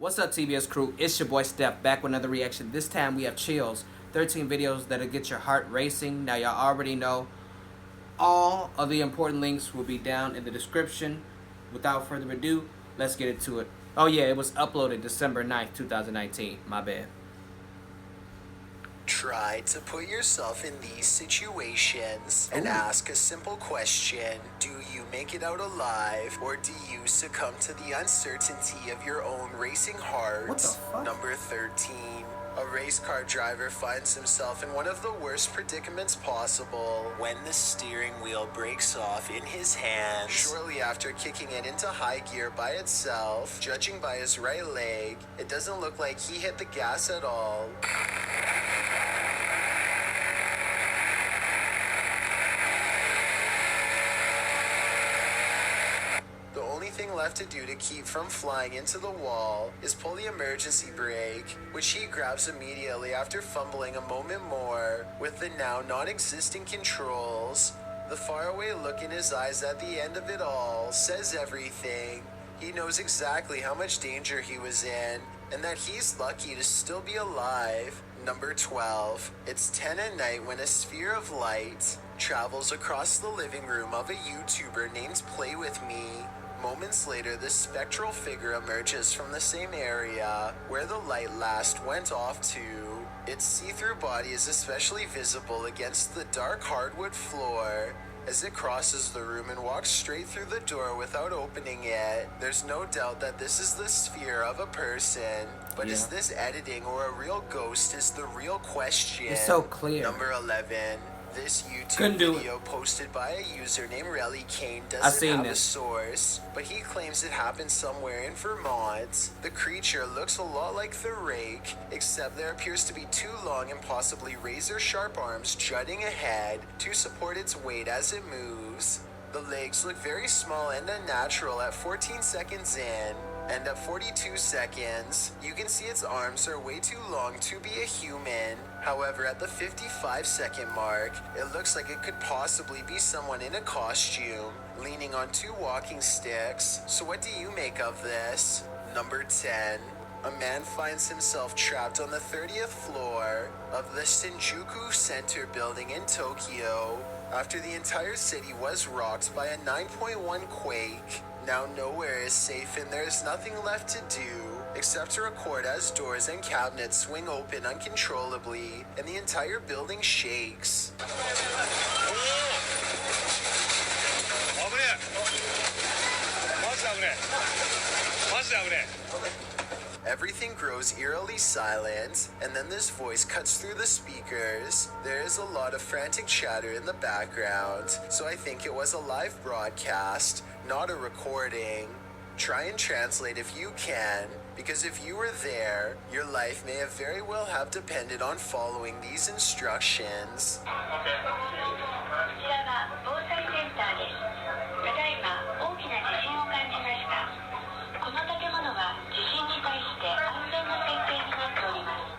What's up, TBS crew? It's your boy Steph back with another reaction. This time we have chills. 13 videos that'll get your heart racing. Now y'all already know all of the important links will be down in the description. Without further ado, let's get into it. Oh yeah, it was uploaded December 9th, 2019. My bad. Try to put yourself in these situations and ask a simple question. Do you make it out alive, or do you succumb to the uncertainty of your own racing heart? What the fuck? Number 13. A race car driver finds himself in one of the worst predicaments possible when the steering wheel breaks off in his hands shortly after kicking it into high gear by itself. Judging by his right leg, it doesn't look like he hit the gas at all. The only thing left to do to keep from flying into the wall is pull the emergency brake, which he grabs immediately after fumbling a moment more with the now non-existent controls. The faraway look in his eyes at the end of it all says everything. He knows exactly how much danger he was in, and that he's lucky to still be alive. Number 12. It's 10 at night when a sphere of light travels across the living room of a YouTuber named Play With Me. Moments later, this spectral figure emerges from the same area where the light last went off to. Its see-through body is especially visible against the dark hardwood floor. As it crosses the room and walks straight through the door without opening it, there's no doubt that this is the sphere of a person. But is this editing or a real ghost is the real question. It's so clear. Number 11. This YouTube video posted by a user named Relly Kane doesn't have a source, but he claims it happened somewhere in Vermont. The creature looks a lot like the rake, except there appears to be two long and possibly razor-sharp arms jutting ahead to support its weight as it moves. The legs look very small and unnatural at 14 seconds in. And at 42 seconds, you can see its arms are way too long to be a human. However, at the 55-second mark, it looks like it could possibly be someone in a costume, leaning on two walking sticks. So what do you make of this? Number 10. A man finds himself trapped on the 30th floor of the Shinjuku Center building in Tokyo after the entire city was rocked by a 9.1 quake. Now nowhere is safe and there is nothing left to do except to record as doors and cabinets swing open uncontrollably and the entire building shakes. Everything grows eerily silent, and then this voice cuts through the speakers. There is a lot of frantic chatter in the background, so I think it was a live broadcast, not a recording. Try and translate if you can, because if you were there, your life may have very well have depended on following these instructions.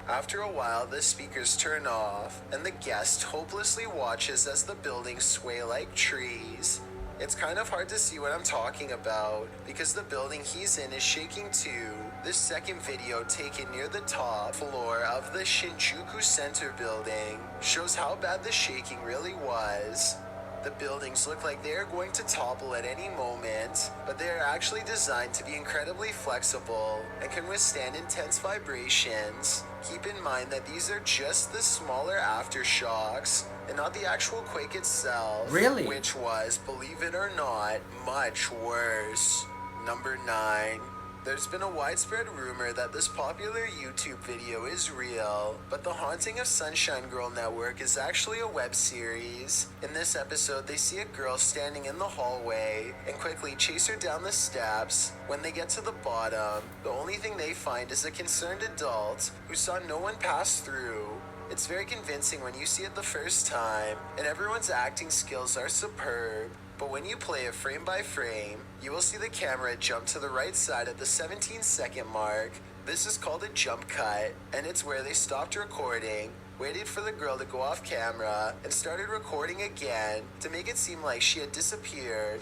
After a while, the speakers turn off, and the guest hopelessly watches as the buildings sway like trees. It's kind of hard to see what I'm talking about, because the building he's in is shaking too. This second video, taken near the top floor of the Shinjuku Center building, shows how bad the shaking really was. The buildings look like they are going to topple at any moment, but they are actually designed to be incredibly flexible and can withstand intense vibrations. Keep in mind that these are just the smaller aftershocks and not the actual quake itself, which was, believe it or not, much worse. Number 9. There's been a widespread rumor that this popular YouTube video is real, but The Haunting of Sunshine Girl Network is actually a web series. In this episode, they see a girl standing in the hallway and quickly chase her down the steps. When they get to the bottom, the only thing they find is a concerned adult who saw no one pass through. It's very convincing when you see it the first time, and everyone's acting skills are superb. But when you play it frame by frame, you will see the camera jump to the right side at the 17-second mark. This is called a jump cut, and it's where they stopped recording, waited for the girl to go off camera, and started recording again to make it seem like she had disappeared.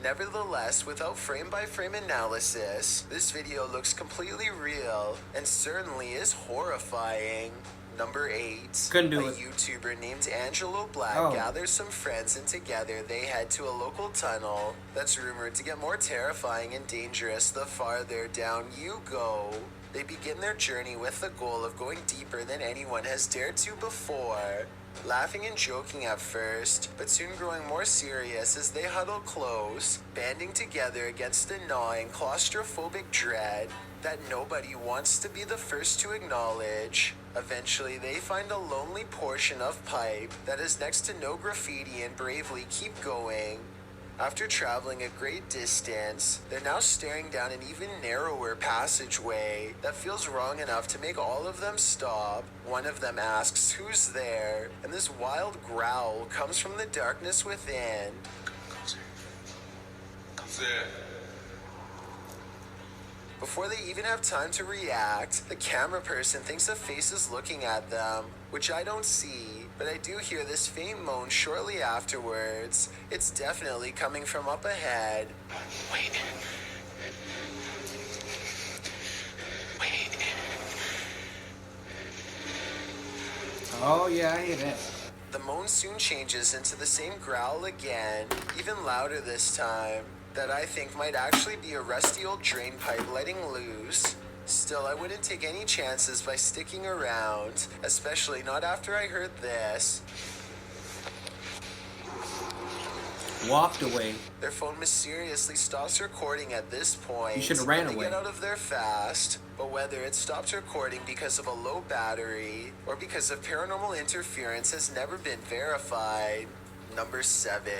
Nevertheless, without frame-by-frame analysis, this video looks completely real and certainly is horrifying. Number 8. Couldn't do a it. YouTuber named Angelo Black gathers some friends and together they head to a local tunnel that's rumored to get more terrifying and dangerous the farther down you go. They begin their journey with the goal of going deeper than anyone has dared to before. Laughing and joking at first, but soon growing more serious as they huddle close, banding together against the gnawing claustrophobic dread that nobody wants to be the first to acknowledge. Eventually, they find a lonely portion of pipe that is next to no graffiti and bravely keep going. After traveling a great distance, they're now staring down an even narrower passageway that feels wrong enough to make all of them stop. One of them asks who's there, and this wild growl comes from the darkness within. Come there. Before they even have time to react, the camera person thinks a face is looking at them, which I don't see, but I do hear this faint moan shortly afterwards. It's definitely coming from up ahead. Wait. Oh yeah, I hear that. The moan soon changes into the same growl again, even louder this time, that I think might actually be a rusty old drain pipe letting loose. Still, I wouldn't take any chances by sticking around, especially not after I heard this. Walked away. Their phone mysteriously stops recording at this point. You should have ran They away. get out of there fast, but whether it stopped recording because of a low battery or because of paranormal interference has never been verified. Number 7.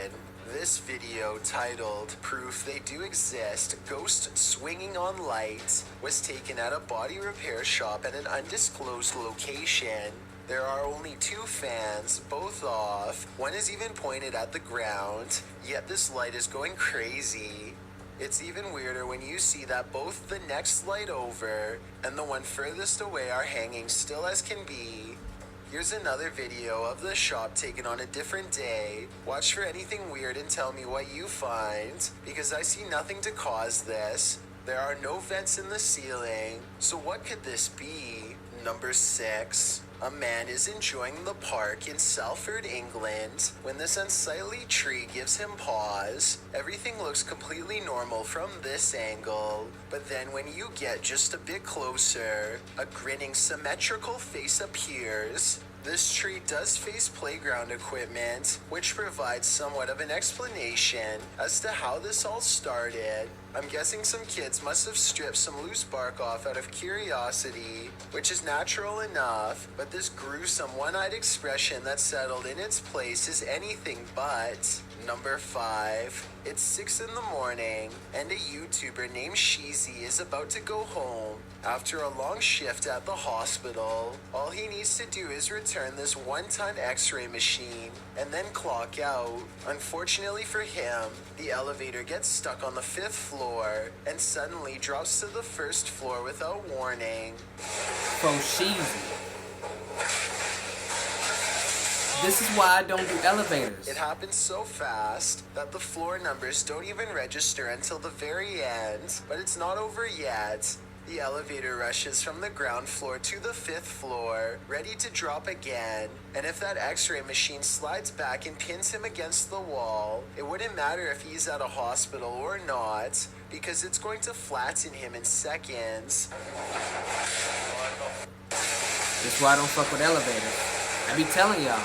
This video, titled Proof They Do Exist, Ghost Swinging on Light, was taken at a body repair shop at an undisclosed location. There are only 2 fans, both off. One is even pointed at the ground, yet this light is going crazy. It's even weirder when you see that both the next light over and the one furthest away are hanging still as can be. Here's another video of the shop taken on a different day. Watch for anything weird and tell me what you find, because I see nothing to cause this. There are no vents in the ceiling, so what could this be? Number 6. A man is enjoying the park in Salford, England, when this unsightly tree gives him pause. Everything looks completely normal from this angle, but then when you get just a bit closer, a grinning symmetrical face appears. This tree does face playground equipment, which provides somewhat of an explanation as to how this all started. I'm guessing some kids must have stripped some loose bark off out of curiosity, which is natural enough, but this gruesome one-eyed expression that settled in its place is anything but. Number 5. It's 6 in the morning, and a YouTuber named Sheezy is about to go home. After a long shift at the hospital, all he needs to do is return this one-ton x-ray machine and then clock out. Unfortunately for him, the elevator gets stuck on the 5th floor and suddenly drops to the 1st floor without warning. From Sheezy. This is why I don't do elevators. It happens so fast that the floor numbers don't even register until the very end, but it's not over yet. The elevator rushes from the ground floor to the 5th floor, ready to drop again. And if that x-ray machine slides back and pins him against the wall, it wouldn't matter if he's at a hospital or not, because it's going to flatten him in seconds. That's why I don't fuck with elevators. I be telling y'all,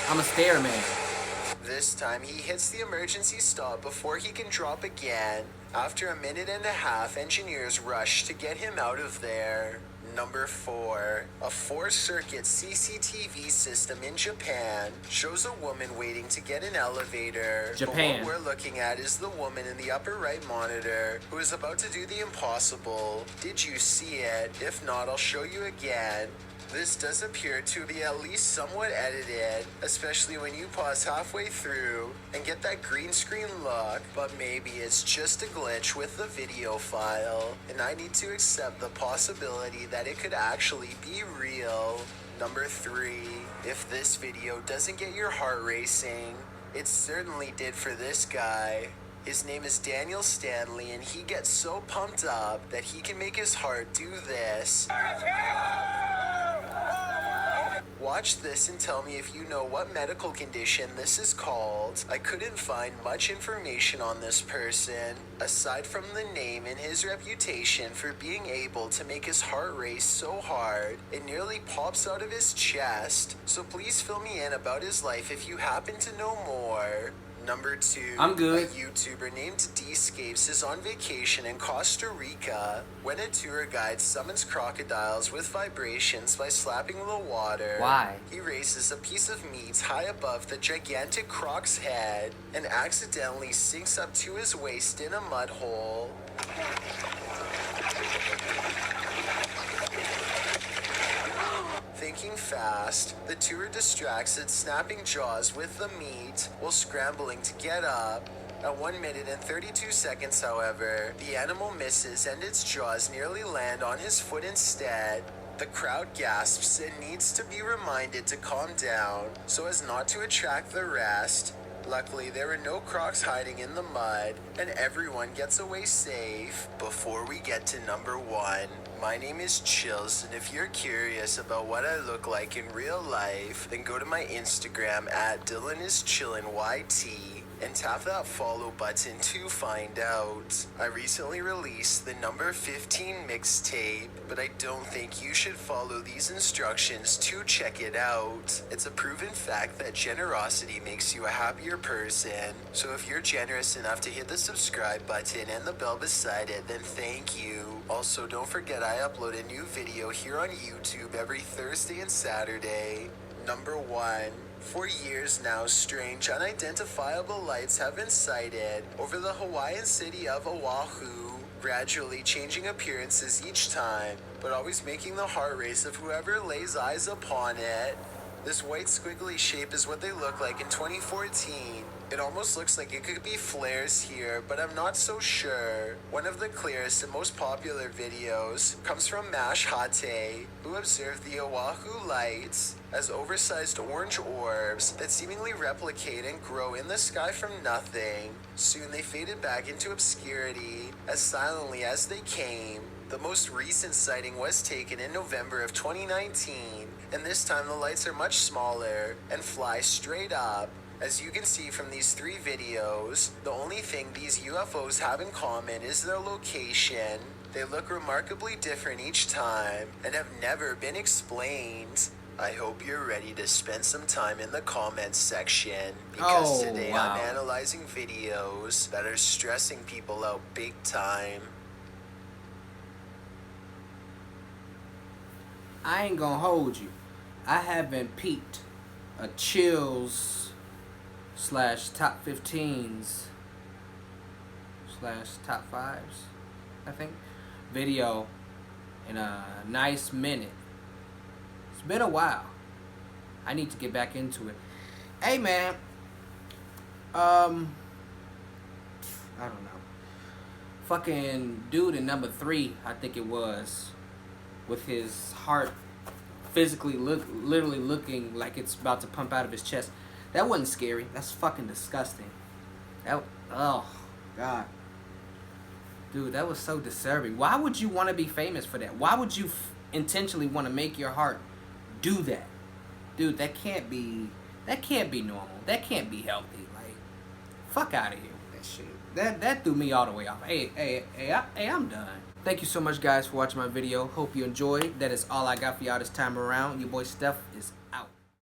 I'm a stair man. This time he hits the emergency stop before he can drop again. After a minute and a half, engineers rush to get him out of there. Number 4. A 4-circuit CCTV system in Japan shows a woman waiting to get an elevator. Japan. But what we're looking at is the woman in the upper right monitor who is about to do the impossible. Did you see it? If not, I'll show you again. This does appear to be at least somewhat edited, especially when you pause halfway through and get that green screen look, but maybe it's just a glitch with the video file, and I need to accept the possibility that it could actually be real. Number 3. If this video doesn't get your heart racing, it certainly did for this guy. His name is Daniel Stanley, and he gets so pumped up that he can make his heart do this. Watch this and tell me if you know what medical condition this is called. I couldn't find much information on this person, aside from the name and his reputation for being able to make his heart race so hard it nearly pops out of his chest. So please fill me in about his life if you happen to know more. Number 2, I'm good. A YouTuber named D-Scapes is on vacation in Costa Rica when a tour guide summons crocodiles with vibrations by slapping the water. Why? He raises a piece of meat high above the gigantic croc's head and accidentally sinks up to his waist in a mud hole. Thinking fast, the tour distracts its snapping jaws with the meat while scrambling to get up. At 1 minute and 32 seconds, however, the animal misses and its jaws nearly land on his foot instead. The crowd gasps and needs to be reminded to calm down so as not to attract the rest. Luckily, there were no crocs hiding in the mud, and everyone gets away safe. Before we get to number 1, my name is Chills, and if you're curious about what I look like in real life, then go to my Instagram at DylanIsChillinYT and tap that follow button to find out. I recently released the number 15 mixtape, but I don't think you should follow these instructions to check it out. It's a proven fact that generosity makes you a happier person, so if you're generous enough to hit the subscribe button and the bell beside it, then thank you. Also, don't forget I upload a new video here on YouTube every Thursday and Saturday. Number 1. For years now, strange, unidentifiable lights have been sighted over the Hawaiian city of Oahu, gradually changing appearances each time, but always making the heart race of whoever lays eyes upon it. This white squiggly shape is what they look like in 2014. It almost looks like it could be flares here, but I'm not so sure. One of the clearest and most popular videos comes from Mash Hate, who observed the Oahu lights as oversized orange orbs that seemingly replicate and grow in the sky from nothing. Soon they faded back into obscurity as silently as they came. The most recent sighting was taken in November of 2019, and this time the lights are much smaller and fly straight up. As you can see from these 3 videos, the only thing these UFOs have in common is their location. They look remarkably different each time and have never been explained. I hope you're ready to spend some time in the comments section, because today wow. I'm analyzing videos that are stressing people out big time. I ain't gonna hold you. I haven't peeped a Chills / top 15s / top 5s, I think, video in a nice minute. It's been a while. I need to get back into it. Hey man, I don't know. Fucking dude in number 3, I think it was, with his heart physically literally looking like it's about to pump out of his chest. That wasn't scary. That's fucking disgusting. Oh, God. Dude, that was so disturbing. Why would you want to be famous for that? Why would you intentionally want to make your heart do that? Dude, that can't be normal. That can't be healthy. Like, fuck out of here with that shit. That threw me all the way off. Hey, I'm done. Thank you so much, guys, for watching my video. Hope you enjoyed. That is all I got for y'all this time around. Your boy Steph is out.